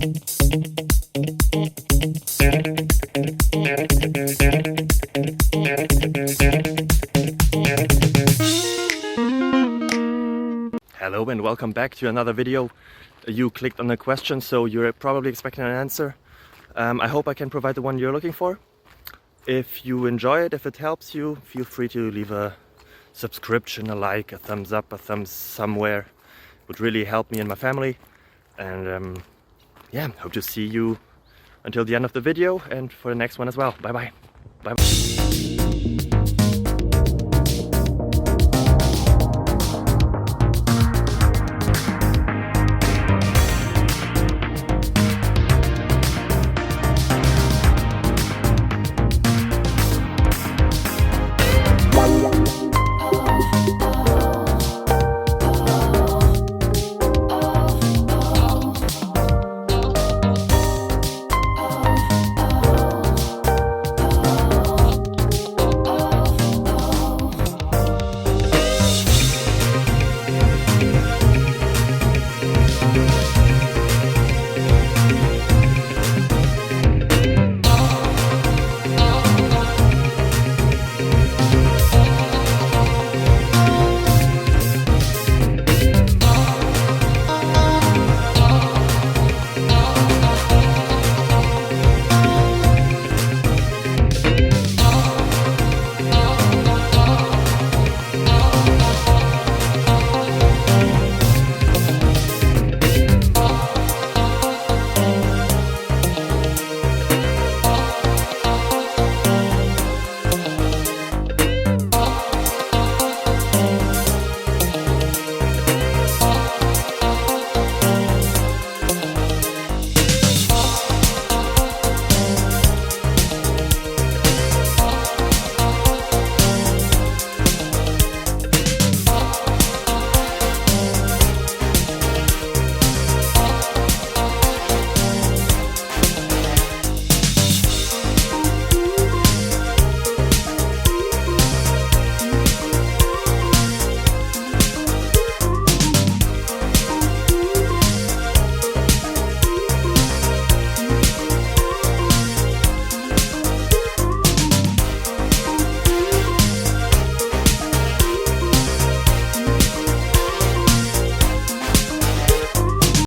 Hello and welcome back to another video. You clicked on a question, so you're probably expecting an answer. I hope I can provide the one you're looking for. If you enjoy it, if it helps you, feel free to leave a subscription, a like, a thumbs up, a thumbs somewhere. It would really help me and my family. And yeah, hope to see you until the end of the video and for the next one as well. Bye bye. Bye bye.